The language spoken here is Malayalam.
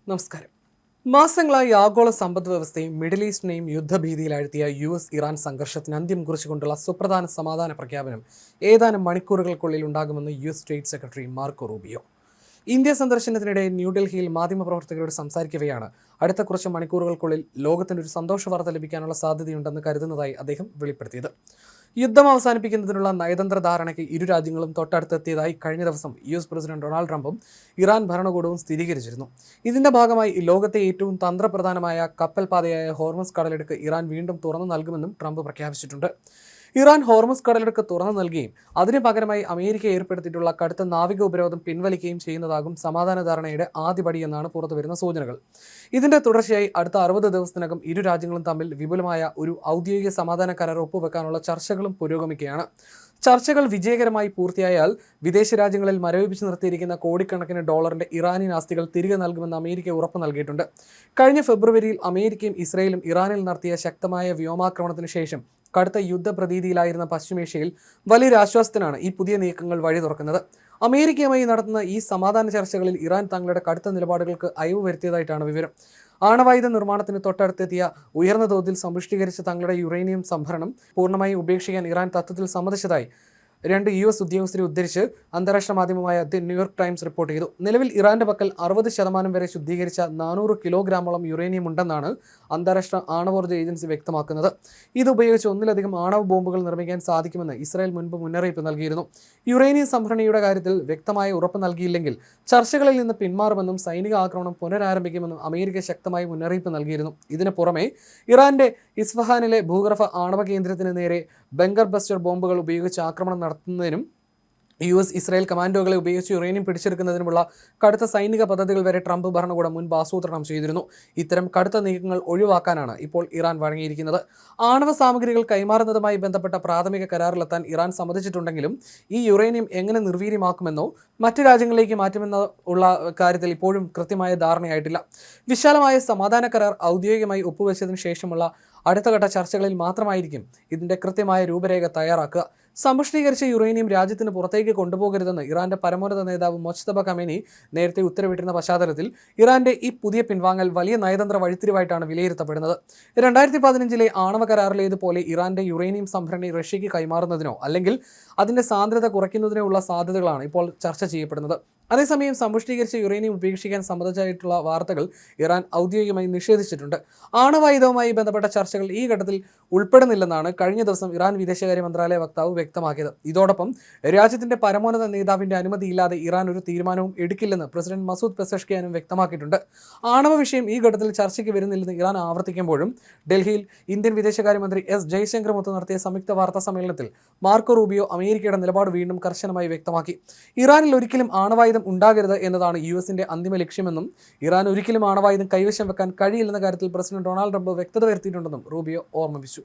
നമസ്കാരം. മാസങ്ങളായി ആഗോള സമ്പദ് വ്യവസ്ഥയും മിഡിൽ ഈസ്റ്റിനെയും യുദ്ധഭീതിയിലാഴ്ത്തിയ US-ഇറാൻ സംഘർഷത്തിന് അന്ത്യം കുറിച്ചുകൊണ്ടുള്ള സുപ്രധാന സമാധാന പ്രഖ്യാപനം ഏതാനും മണിക്കൂറുകൾക്കുള്ളിൽ ഉണ്ടാകുമെന്ന് US state secretary Marco Rubio. India സന്ദർശനത്തിനിടെ ന്യൂഡൽഹിയിൽ മാധ്യമപ്രവർത്തകരോട് സംസാരിക്കവെയാണ് അടുത്ത കുറച്ച് മണിക്കൂറുകൾക്കുള്ളിൽ ലോകത്തിന് ഒരു സന്തോഷ വാർത്ത ലഭിക്കാനുള്ള സാധ്യതയുണ്ടെന്ന് കരുതുന്നതായി അദ്ദേഹം വെളിപ്പെടുത്തിയത്. യുദ്ധം അവസാനിപ്പിക്കുന്നതിനുള്ള നയതന്ത്ര ധാരണയ്ക്ക് ഇരു രാജ്യങ്ങളും തൊട്ടടുത്തെത്തിയതായി കഴിഞ്ഞ ദിവസം US പ്രസിഡന്റ് ഡൊണാൾഡ് ട്രംപും ഇറാൻ ഭരണകൂടവും സ്ഥിരീകരിച്ചിരുന്നു. ഇതിന്റെ ഭാഗമായി ലോകത്തെ ഏറ്റവും തന്ത്രപ്രധാനമായ കപ്പൽ പാതയായ ഹോർമസ് കടലിടുക്ക് ഇറാൻ വീണ്ടും തുറന്നു നൽകുമെന്നും ട്രംപ് പ്രഖ്യാപിച്ചിട്ടുണ്ട്. ഇറാൻ ഹോർമസ് കടലിടുക്ക് തുറന്നു നൽകുകയും അതിന് പകരമായി അമേരിക്ക ഏർപ്പെടുത്തിയിട്ടുള്ള കടുത്ത നാവിക ഉപരോധം പിൻവലിക്കുകയും ചെയ്യുന്നതാകും സമാധാന ധാരണയുടെ ആദ്യപടിയെന്നാണ് പുറത്തുവരുന്ന സൂചനകൾ. ഇതിന്റെ തുടർച്ചയായി അടുത്ത 60 ദിവസത്തിനകം ഇരു രാജ്യങ്ങളും തമ്മിൽ വിപുലമായ ഒരു ഔദ്യോഗിക സമാധാന കരാർ ഒപ്പുവെക്കാനുള്ള ചർച്ചകളും പുരോഗമിക്കുകയാണ്. ചർച്ചകൾ വിജയകരമായി പൂർത്തിയായാൽ വിദേശ രാജ്യങ്ങളിൽ മരവിപ്പിച്ച് നിർത്തിയിരിക്കുന്ന കോടിക്കണക്കിന് ഡോളറിന്റെ ഇറാനിയൻ ആസ്തികൾ തിരികെ നൽകുമെന്ന് അമേരിക്ക ഉറപ്പ് നൽകിയിട്ടുണ്ട്. കഴിഞ്ഞ ഫെബ്രുവരിയിൽ അമേരിക്കയും ഇസ്രയേലും ഇറാനിൽ നടത്തിയ ശക്തമായ വ്യോമാക്രമണത്തിന് ശേഷം കടുത്ത യുദ്ധപ്രതീതിയിലായിരുന്ന പശ്ചിമേഷ്യയിൽ വലിയൊരു ആശ്വാസത്തിനാണ് ഈ പുതിയ നീക്കങ്ങൾ വഴി തുറക്കുന്നത്. അമേരിക്കയുമായി നടത്തുന്ന ഈ സമാധാന ചർച്ചകളിൽ ഇറാൻ തങ്ങളുടെ കടുത്ത നിലപാടുകൾക്ക് അയവ് വരുത്തിയതായിട്ടാണ് വിവരം. ആണവായുധ നിർമ്മാണത്തിന് തൊട്ടടുത്തെത്തിയ ഉയർന്ന തോതിൽ സമ്പുഷ്ടീകരിച്ച തങ്ങളുടെ യുറേനിയം സംഭരണം പൂർണ്ണമായും ഉപേക്ഷിക്കാൻ ഇറാൻ തത്വത്തിൽ സമ്മതിച്ചതായി 2 US ഉദ്യോഗസ്ഥരെ ഉദ്ധരിച്ച് അന്താരാഷ്ട്ര മാധ്യമമായ ദി ന്യൂയോർക്ക് ടൈംസ് റിപ്പോർട്ട് ചെയ്തു. നിലവിൽ ഇറാന്റെ പക്കൽ 60% വരെ ശുദ്ധീകരിച്ച 400 കിലോഗ്രാമോളം യുറേനിയം ഉണ്ടെന്നാണ് അന്താരാഷ്ട്ര ആണവോർജ്ജ ഏജൻസി വ്യക്തമാക്കുന്നത്. ഇതുപയോഗിച്ച് ഒന്നിലധികം ആണവ ബോംബുകൾ നിർമ്മിക്കാൻ സാധിക്കുമെന്ന് ഇസ്രായേൽ മുൻപ് മുന്നറിയിപ്പ് നൽകിയിരുന്നു. യുറേനിയം സംഭരണിയുടെ കാര്യത്തിൽ വ്യക്തമായ ഉറപ്പ് നൽകിയില്ലെങ്കിൽ ചർച്ചകളിൽ നിന്ന് പിന്മാറുമെന്നും സൈനിക ആക്രമണം പുനരാരംഭിക്കുമെന്നും അമേരിക്ക ശക്തമായി മുന്നറിയിപ്പ് നൽകിയിരുന്നു. ഇതിന് പുറമെ ഇറാന്റെ ഇസ്ഫഹാനിലെ ഭൂഗർഭ ആണവ കേന്ദ്രത്തിന് നേരെ ബങ്കർ ബസ്റ്റർ ബോംബുകൾ ഉപയോഗിച്ച് ആക്രമണം നടത്തുന്നതിനും US-ഇസ്രായേൽ കമാൻഡോകളെ ഉപയോഗിച്ച് യുറേനിയം പിടിച്ചെടുക്കുന്നതിനുമുള്ള കടുത്ത സൈനിക പദ്ധതികൾ വരെ ട്രംപ് ഭരണകൂടം മുൻപ് ആസൂത്രണം ചെയ്തിരുന്നു. ഇത്തരം കടുത്ത നീക്കങ്ങൾ ഒഴിവാക്കാനാണ് ഇപ്പോൾ ഇറാൻ വഴങ്ങിയിരിക്കുന്നത്. ആണവ സാമഗ്രികൾ കൈമാറുന്നതുമായി ബന്ധപ്പെട്ട പ്രാഥമിക കരാറിലെത്താൻ ഇറാൻ സമ്മതിച്ചിട്ടുണ്ടെങ്കിലും ഈ യുറേനിയം എങ്ങനെ നിർവീര്യമാക്കുമെന്നോ മറ്റ് രാജ്യങ്ങളിലേക്ക് മാറ്റുമെന്നോ ഉള്ള കാര്യത്തിൽ ഇപ്പോഴും കൃത്യമായ ധാരണയായിട്ടില്ല. വിശാലമായ സമാധാന കരാർ ഔദ്യോഗികമായി ഒപ്പുവെച്ചതിന് ശേഷമുള്ള അടുത്തഘട്ട ചർച്ചകളിൽ മാത്രമായിരിക്കും ഇതിന്റെ കൃത്യമായ രൂപരേഖ തയ്യാറാക്കുക. സമ്പുഷ്ടീകരിച്ച യുറേനിയം രാജ്യത്തിന് പുറത്തേക്ക് കൊണ്ടുപോകരുതെന്ന് ഇറാന്റെ പരമോന്നത നേതാവ് മൊജ്തബ ഖമേനി നേരത്തെ ഉത്തരവിട്ടിരുന്ന പശ്ചാത്തലത്തിൽ ഇറാന്റെ ഈ പുതിയ പിൻവാങ്ങൽ വലിയ നയതന്ത്ര വഴിത്തിരിവായിട്ടാണ് വിലയിരുത്തപ്പെടുന്നത്. 2015 ആണവ കരാറിലേതുപോലെ ഇറാന്റെ യുറേനിയം സംഭരണി റഷ്യയ്ക്ക് കൈമാറുന്നതിനോ അല്ലെങ്കിൽ അതിന്റെ സാന്ദ്രത കുറയ്ക്കുന്നതിനോ ഉള്ള സാധ്യതകളാണ് ഇപ്പോൾ ചർച്ച ചെയ്യപ്പെടുന്നത്. അതേസമയം സമ്പുഷ്ടീകരിച്ച യുറേനിയം ഉപേക്ഷിക്കാൻ സമ്മതിച്ചായിട്ടുള്ള വാർത്തകൾ ഇറാൻ ഔദ്യോഗികമായി നിഷേധിച്ചിട്ടുണ്ട്. ആണവായുധവുമായി ബന്ധപ്പെട്ട ചർച്ചകൾ ഈ ഘട്ടത്തിൽ ഉൾപ്പെടുന്നില്ലെന്നാണ് കഴിഞ്ഞ ദിവസം ഇറാൻ വിദേശകാര്യ മന്ത്രാലയ വക്താവ് വ്യക്തമാക്കിയത്. ഇതോടൊപ്പം രാജ്യത്തിന്റെ പരമോന്നത നേതാവിന്റെ അനുമതിയില്ലാതെ ഇറാൻ ഒരു തീരുമാനവും എടുക്കില്ലെന്ന് പ്രസിഡന്റ് മസൂദ് പെസഷ്കിയാനും വ്യക്തമാക്കിയിട്ടുണ്ട്. ആണവ വിഷയം ഈ ഘട്ടത്തിൽ ചർച്ചയ്ക്ക് വരുന്നില്ലെന്ന് ഇറാൻ ആവർത്തിക്കുമ്പോഴും ഡൽഹിയിൽ ഇന്ത്യൻ വിദേശകാര്യമന്ത്രി ജയശങ്കറുമൊത്ത് നടത്തിയ സംയുക്ത വാർത്താ സമ്മേളനത്തിൽ മാർക്കോ റൂബിയോ അമേരിക്കയുടെ നിലപാട് വീണ്ടും കർശനമായി വ്യക്തമാക്കി. ഇറാനിൽ ഒരിക്കലും ആണവായുധം ഉണ്ടാകരുത് എന്നതാണ് US-ന്റെ അന്തിമ ലക്ഷ്യമെന്നും ഇറാൻ ഒരിക്കലും ആണവായുധം കൈവശം വെക്കാൻ കഴിയില്ലെന്ന കാര്യത്തിൽ പ്രസിഡന്റ് ഡൊണാൾഡ് ട്രംപ് വ്യക്തത വരുത്തിയിട്ടുണ്ടെന്നും റൂബിയോ ഓർമ്മിപ്പിച്ചു.